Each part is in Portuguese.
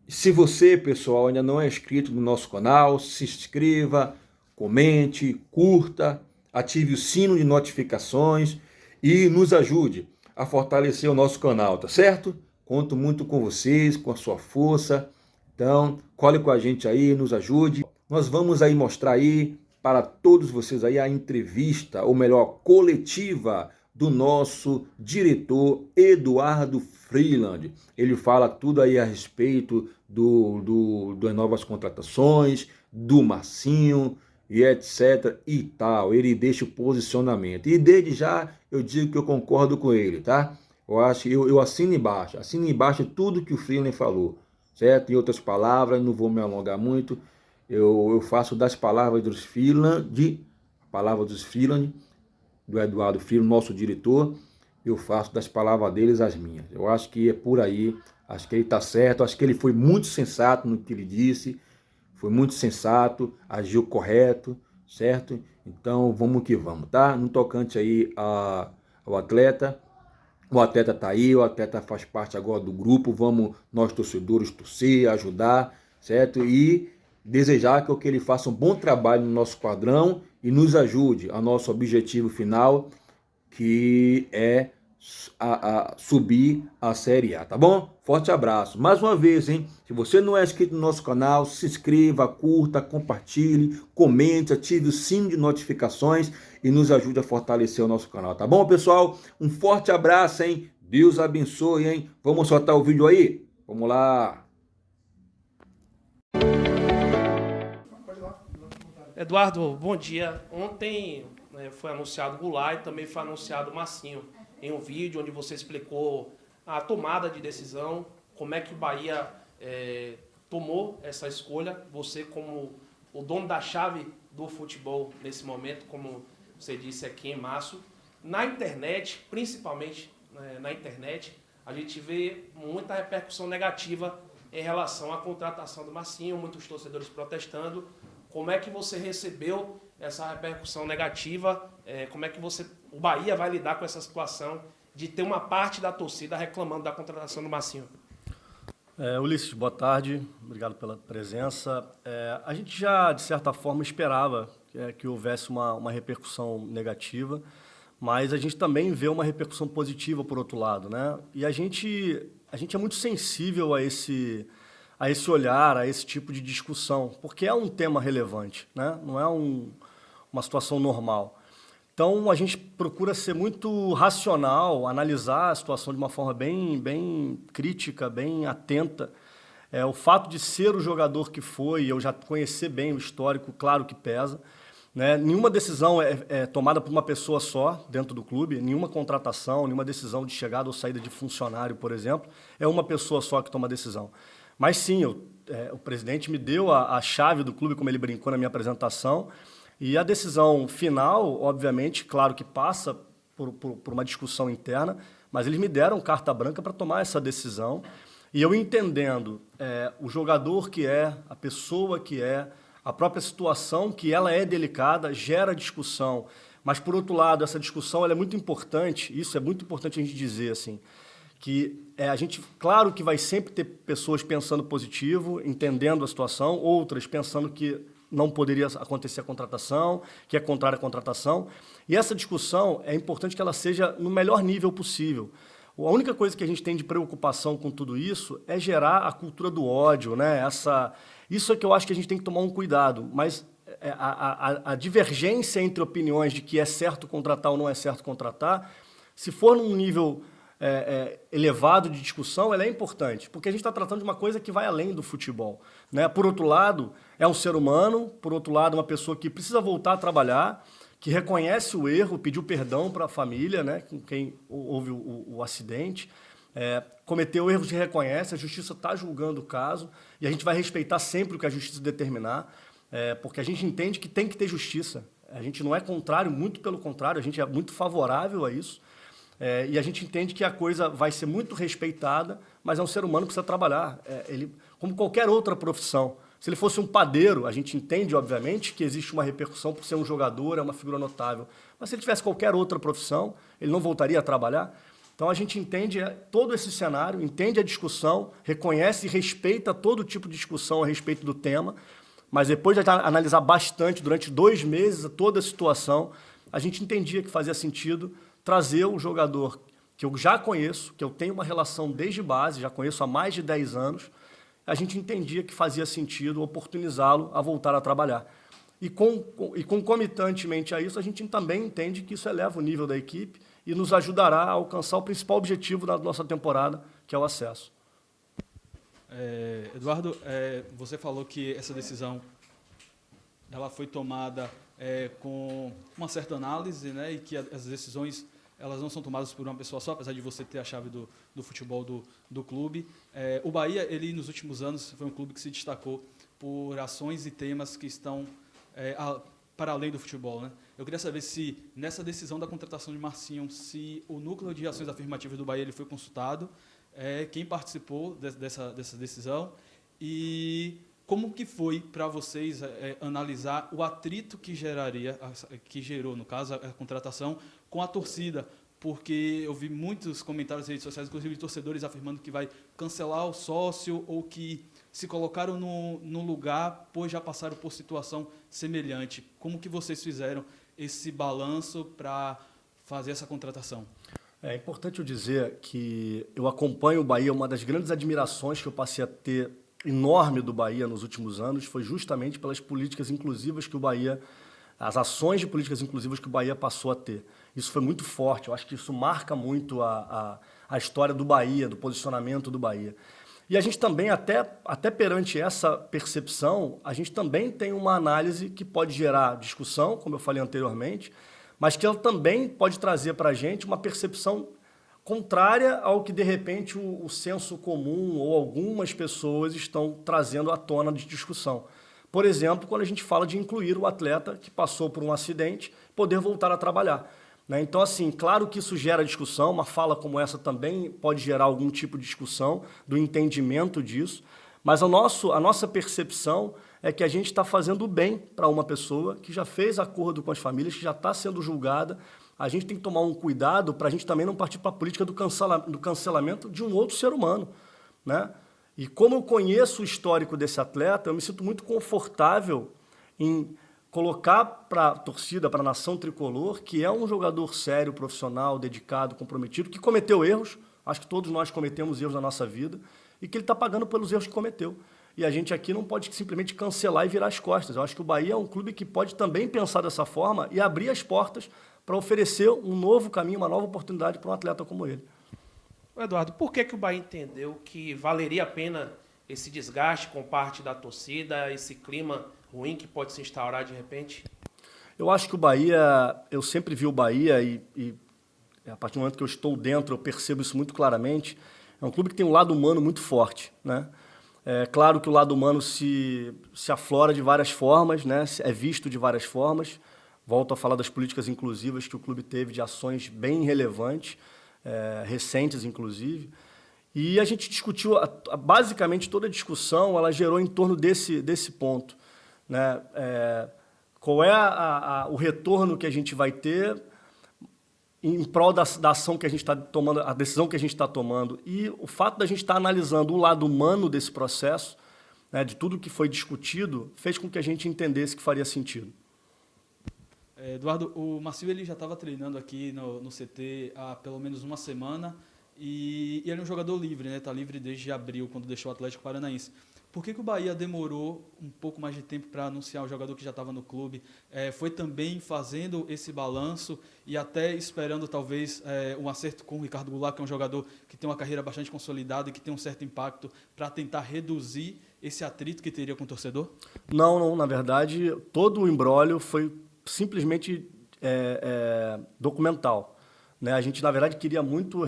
Se você, pessoal, ainda não é inscrito no nosso canal, se inscreva, comente, curta, ative o sino de notificações e nos ajude a fortalecer o nosso canal, tá certo? Conto muito com vocês, com a sua força. Então, cole com a gente aí, nos ajude. Nós vamos aí mostrar aí para todos vocês aí a entrevista, ou melhor, coletiva do nosso diretor Eduardo Freeland. Ele fala tudo aí a respeito das novas contratações, do Marcinho e etc e tal. Ele deixa o posicionamento. E desde já eu digo que eu concordo com ele, tá? Eu assino embaixo tudo que o Freeland falou, certo? Em outras palavras, não vou me alongar muito, eu faço das palavras dos Freeland, do Eduardo Filho, nosso diretor, eu faço das palavras deles as minhas. Eu acho que é por aí, acho que ele está certo, acho que ele foi muito sensato no que ele disse, foi muito sensato, agiu correto, certo? Então vamos que vamos, tá? No tocante aí ao atleta, o atleta está aí, o atleta faz parte agora do grupo, vamos nós torcedores torcer, ajudar, certo? E desejar que ele faça um bom trabalho no nosso quadrão e nos ajude ao nosso objetivo final, que é subir a Série A, tá bom? Forte abraço. Mais uma vez, hein? Se você não é inscrito no nosso canal, se inscreva, curta, compartilhe, comente, ative o sino de notificações e nos ajude a fortalecer o nosso canal, tá bom, pessoal? Um forte abraço, hein? Deus abençoe, hein? Vamos soltar o vídeo aí? Vamos lá! Eduardo, bom dia. Ontem foi anunciado o Goulart e também foi anunciado o Marcinho em um vídeo onde você explicou a tomada de decisão, como é que o Bahia tomou essa escolha, você como o dono da chave do futebol nesse momento, como você disse aqui em março. Na internet, principalmente na internet, a gente vê muita repercussão negativa em relação à contratação do Marcinho, muitos torcedores protestando. Como é que você recebeu essa repercussão negativa? Como é que o Bahia vai lidar com essa situação de ter uma parte da torcida reclamando da contratação do Marcinho? Ulisses, boa tarde. Obrigado pela presença. A gente já, de certa forma, esperava que houvesse uma repercussão negativa, mas a gente também vê uma repercussão positiva por outro lado, né? E a gente é muito sensível a esse olhar, a esse tipo de discussão, porque é um tema relevante, né? Não é uma situação normal. Então, a gente procura ser muito racional, analisar a situação de uma forma bem crítica, bem atenta. O fato de ser o jogador que foi, eu já conhecer bem o histórico, claro que pesa, né? Nenhuma decisão é tomada por uma pessoa só dentro do clube, nenhuma contratação, nenhuma decisão de chegada ou saída de funcionário, por exemplo, é uma pessoa só que toma a decisão. Mas sim, o presidente me deu a chave do clube, como ele brincou na minha apresentação, e a decisão final, obviamente, claro que passa por uma discussão interna, mas eles me deram carta branca para tomar essa decisão, e eu entendendo o jogador que é, a pessoa que é, a própria situação, que ela é delicada, gera discussão, mas, por outro lado, essa discussão ela é muito importante, isso é muito importante a gente dizer, assim, que a gente, claro que vai sempre ter pessoas pensando positivo, entendendo a situação, outras pensando que não poderia acontecer a contratação, que é contrária à contratação, e essa discussão é importante que ela seja no melhor nível possível. A única coisa que a gente tem de preocupação com tudo isso é gerar a cultura do ódio, né? Isso é que eu acho que a gente tem que tomar um cuidado, mas a divergência entre opiniões de que é certo contratar ou não é certo contratar, se for num nível elevado de discussão, ela é importante, porque a gente está tratando de uma coisa que vai além do futebol, né? Por outro lado, é um ser humano, por outro lado, uma pessoa que precisa voltar a trabalhar, que reconhece o erro, pediu perdão para a família, né, com quem houve o acidente, cometeu erros e reconhece, a justiça está julgando o caso, e a gente vai respeitar sempre o que a justiça determinar, porque a gente entende que tem que ter justiça. A gente não é contrário, muito pelo contrário, a gente é muito favorável a isso, e a gente entende que a coisa vai ser muito respeitada, mas é um ser humano que precisa trabalhar, como qualquer outra profissão. Se ele fosse um padeiro, a gente entende, obviamente, que existe uma repercussão por ser um jogador, é uma figura notável. Mas se ele tivesse qualquer outra profissão, ele não voltaria a trabalhar? Então, a gente entende todo esse cenário, entende a discussão, reconhece e respeita todo tipo de discussão a respeito do tema, mas depois de analisar bastante, durante 2 meses, toda a situação, a gente entendia que fazia sentido trazer um jogador que eu já conheço, que eu tenho uma relação desde base, já conheço há mais de 10 anos, a gente entendia que fazia sentido oportunizá-lo a voltar a trabalhar. E concomitantemente a isso, a gente também entende que isso eleva o nível da equipe e nos ajudará a alcançar o principal objetivo da nossa temporada, que é o acesso. Eduardo, você falou que essa decisão ela foi tomada com uma certa análise, né, e que as decisões elas não são tomadas por uma pessoa só, apesar de você ter a chave do futebol do clube. O Bahia, ele nos últimos anos, foi um clube que se destacou por ações e temas que estão para além do futebol, né? Eu queria saber se, nessa decisão da contratação de Marcinho, se o núcleo de ações afirmativas do Bahia ele foi consultado, quem participou dessa decisão e como que foi para vocês analisar o atrito que gerou, no caso, a contratação com a torcida, porque eu vi muitos comentários nas redes sociais, inclusive de torcedores afirmando que vai cancelar o sócio ou que se colocaram no lugar, pois já passaram por situação semelhante. Como que vocês fizeram esse balanço para fazer essa contratação? É importante eu dizer que eu acompanho o Bahia, uma das grandes admirações que eu passei a ter enorme do Bahia nos últimos anos foi justamente pelas políticas inclusivas que o Bahia, as ações de políticas inclusivas que o Bahia passou a ter. Isso foi muito forte, eu acho que isso marca muito a história do Bahia, do posicionamento do Bahia. E a gente também, até perante essa percepção, a gente também tem uma análise que pode gerar discussão, como eu falei anteriormente, mas que ela também pode trazer para a gente uma percepção contrária ao que, de repente, o senso comum ou algumas pessoas estão trazendo à tona de discussão. Por exemplo, quando a gente fala de incluir o atleta que passou por um acidente, poder voltar a trabalhar. Então, assim, claro que isso gera discussão, uma fala como essa também pode gerar algum tipo de discussão, do entendimento disso, mas a nossa percepção é que a gente está fazendo bem para uma pessoa que já fez acordo com as famílias, que já está sendo julgada. A gente tem que tomar um cuidado para a gente também não partir para a política do cancelamento de um outro ser humano, né? E como eu conheço o histórico desse atleta, eu me sinto muito confortável em colocar para a torcida, para a nação tricolor, que é um jogador sério, profissional, dedicado, comprometido, que cometeu erros, acho que todos nós cometemos erros na nossa vida, e que ele está pagando pelos erros que cometeu. E a gente aqui não pode simplesmente cancelar e virar as costas. Eu acho que o Bahia é um clube que pode também pensar dessa forma e abrir as portas para oferecer um novo caminho, uma nova oportunidade para um atleta como ele. Eduardo, por que o Bahia entendeu que valeria a pena esse desgaste com parte da torcida, esse clima ruim que pode se instaurar de repente? Eu acho que o Bahia, eu sempre vi o Bahia e a partir do momento que eu estou dentro, eu percebo isso muito claramente, é um clube que tem um lado humano muito forte, né? É claro que o lado humano se aflora de várias formas, né? É visto de várias formas. Volto a falar das políticas inclusivas que o clube teve, de ações bem relevantes, recentes inclusive. E a gente discutiu, basicamente toda a discussão, ela gerou em torno desse ponto, né? Qual é o retorno que a gente vai ter em prol da ação que a gente está tomando, a decisão que a gente está tomando. E o fato da gente estar analisando o lado humano desse processo, né, de tudo que foi discutido, fez com que a gente entendesse que faria sentido. Eduardo, o Marcinho ele já estava treinando aqui no CT há pelo menos uma semana e ele é um jogador livre, né? Está livre desde abril, quando deixou o Atlético Paranaense. Por que o Bahia demorou um pouco mais de tempo para anunciar o jogador que já estava no clube? Foi também fazendo esse balanço e até esperando talvez um acerto com o Ricardo Goulart, que é um jogador que tem uma carreira bastante consolidada e que tem um certo impacto, para tentar reduzir esse atrito que teria com o torcedor? Não, na verdade, todo o imbróglio foi simplesmente documental, né? A gente, na verdade, queria muito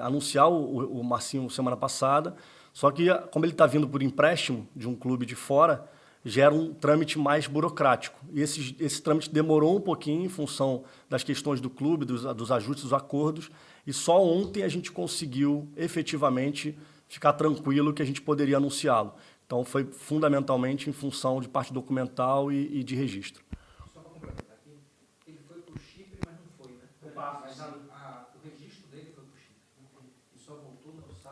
anunciar o Marcinho semana passada, só que, como ele está vindo por empréstimo de um clube de fora, gera um trâmite mais burocrático. E esse trâmite demorou um pouquinho em função das questões do clube, dos ajustes, dos acordos, e só ontem a gente conseguiu, efetivamente, ficar tranquilo que a gente poderia anunciá-lo. Então, foi fundamentalmente em função de parte documental e de registro. Só para complementar aqui, ele foi para o Chipre, mas não foi, né? Mas o registro dele foi para o Chipre.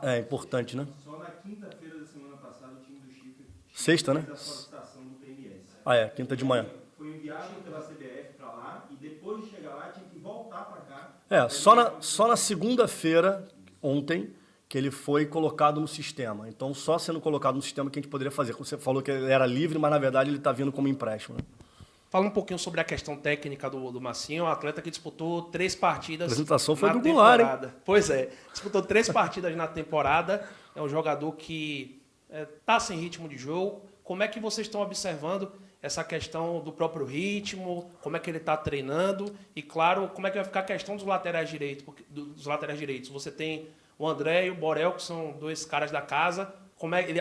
É importante, né? Só na quinta-feira da semana passada o time do Chipre Sexta, né? fez a solicitação do PMS. Ah, é, quinta de manhã. Foi enviado pela CBF para lá e depois de chegar lá tinha que voltar para cá. É, só na segunda-feira, ontem, que ele foi colocado no sistema. Então, só sendo colocado no sistema que a gente poderia fazer. Você falou que ele era livre, mas na verdade ele está vindo como empréstimo, né? Fala um pouquinho sobre a questão técnica do Massinho, um atleta que disputou 3 partidas. A apresentação foi na do Goulart, hein? temporada. Pois é, disputou 3 partidas na temporada. É um jogador que está sem ritmo de jogo. Como é que vocês estão observando essa questão do próprio ritmo? Como é que ele está treinando? E, claro, como é que vai ficar a questão dos laterais direitos? Você tem o André e o Borel, que são 2 caras da casa.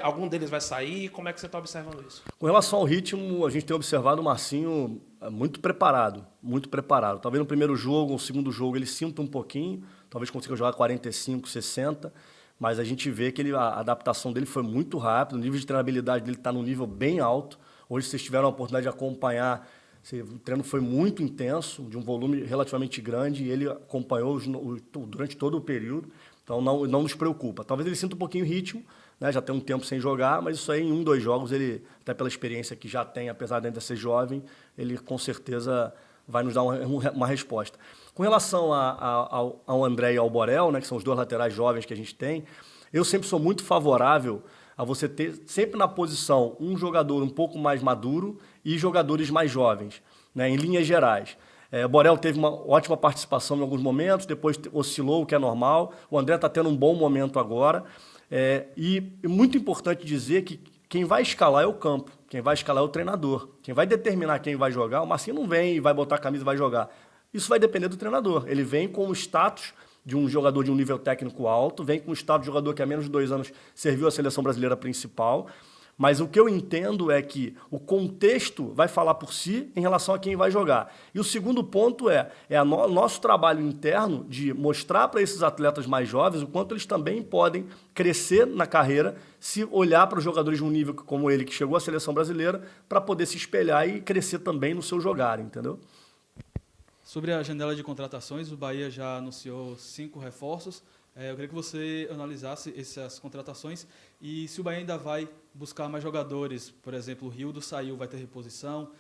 Algum deles vai sair? Como é que você está observando isso? Com relação ao ritmo, a gente tem observado o Marcinho muito preparado, muito preparado. Talvez no primeiro jogo, no segundo jogo, ele sinta um pouquinho, talvez consiga jogar 45, 60, mas a gente vê que a adaptação dele foi muito rápida, o nível de treinabilidade dele está num nível bem alto. Hoje vocês tiveram a oportunidade de acompanhar, o treino foi muito intenso, de um volume relativamente grande, e ele acompanhou durante todo o período, então não nos preocupa. Talvez ele sinta um pouquinho o ritmo, né, já tem um tempo sem jogar, mas isso aí em 1, 2 jogos, ele, até pela experiência que já tem, apesar de ainda ser jovem, ele com certeza vai nos dar uma resposta. Com relação ao André e ao Borel, né, que são os 2 laterais jovens que a gente tem, eu sempre sou muito favorável a você ter sempre na posição um jogador um pouco mais maduro e jogadores mais jovens, né, em linhas gerais. O Borel teve uma ótima participação em alguns momentos, depois oscilou, o que é normal. O André está tendo um bom momento agora. E é muito importante dizer que quem vai escalar é o campo, quem vai escalar é o treinador. Quem vai determinar quem vai jogar, o Marcinho não vem e vai botar a camisa e vai jogar. Isso vai depender do treinador. Ele vem com o status de um jogador de um nível técnico alto, vem com o status de jogador que há menos de 2 anos serviu a seleção brasileira principal. Mas o que eu entendo é que o contexto vai falar por si em relação a quem vai jogar. E o segundo ponto nosso trabalho interno de mostrar para esses atletas mais jovens o quanto eles também podem crescer na carreira se olhar para os jogadores de um nível como ele, que chegou à seleção brasileira, para poder se espelhar e crescer também no seu jogar, entendeu? Sobre a janela de contratações, o Bahia já anunciou 5 reforços. Eu queria que você analisasse essas contratações e se o Bahia ainda vai buscar mais jogadores. Por exemplo, o Rildo saiu, vai ter reposição.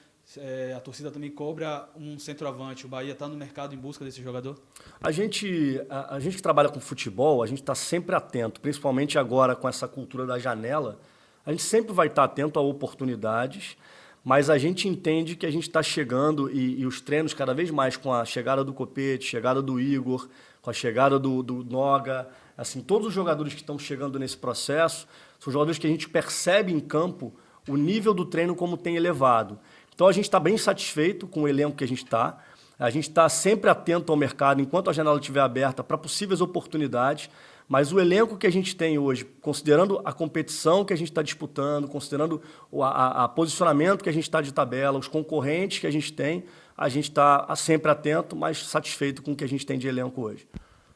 A torcida também cobra um centroavante. O Bahia está no mercado em busca desse jogador? A gente que trabalha com futebol, a gente está sempre atento, principalmente agora com essa cultura da janela, a gente sempre vai estar atento a oportunidades, mas a gente entende que a gente está chegando e os treinos cada vez mais com a chegada do Copete, chegada do Igor, com a chegada do Noga, assim, todos os jogadores que estão chegando nesse processo são jogadores que a gente percebe em campo o nível do treino como tem elevado. Então a gente está bem satisfeito com o elenco que a gente está. A gente está sempre atento ao mercado enquanto a janela estiver aberta para possíveis oportunidades. Mas o elenco que a gente tem hoje, considerando a competição que a gente está disputando, considerando o posicionamento que a gente está de tabela, os concorrentes que a gente está sempre atento, mas satisfeito com o que a gente tem de elenco hoje.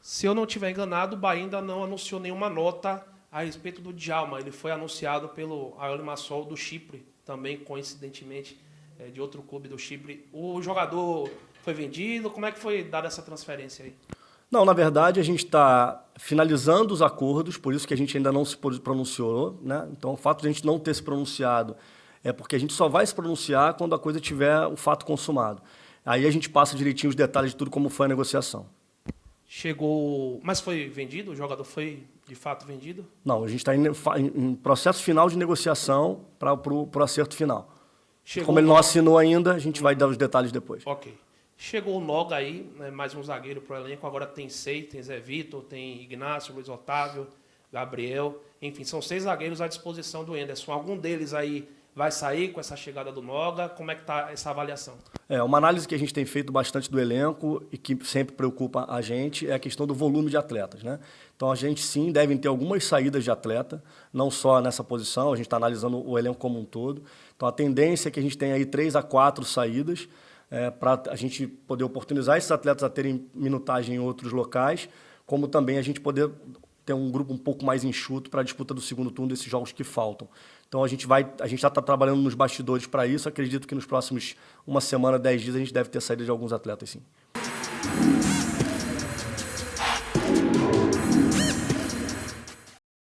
Se eu não estiver enganado, o Bahia ainda não anunciou nenhuma nota a respeito do Djalma. Ele foi anunciado pelo Al Limassol do Chipre, também coincidentemente de outro clube do Chipre. O jogador foi vendido? Como é que foi dada essa transferência aí? Não, na verdade, a gente está finalizando os acordos, por isso que a gente ainda não se pronunciou, né? Então, o fato de a gente não ter se pronunciado é porque a gente só vai se pronunciar quando a coisa tiver o fato consumado. Aí a gente passa direitinho os detalhes de tudo como foi a negociação. Chegou... Mas foi vendido? O jogador foi, de fato, vendido? Não, a gente está em processo final de negociação para o acerto final. Como ele não assinou ainda, a gente vai dar os detalhes depois. Ok. Chegou o Noga aí, né, mais um zagueiro para o elenco. Agora tem 6, tem Zé Vitor, tem Ignácio, Luiz Otávio, Gabriel. Enfim, são 6 zagueiros à disposição do Henderson. Algum deles aí vai sair com essa chegada do Noga? Como é que está essa avaliação? Uma análise que a gente tem feito bastante do elenco e que sempre preocupa a gente é a questão do volume de atletas, né? Então, a gente sim deve ter algumas saídas de atleta, não só nessa posição, a gente está analisando o elenco como um todo. Então, a tendência é que a gente tenha aí 3 a 4 saídas, para a gente poder oportunizar esses atletas a terem minutagem em outros locais, como também a gente poder ter um grupo um pouco mais enxuto para a disputa do segundo turno desses jogos que faltam. Então a gente já está trabalhando nos bastidores para isso, acredito que nos próximos 1 semana, 10 dias, a gente deve ter saída de alguns atletas, sim.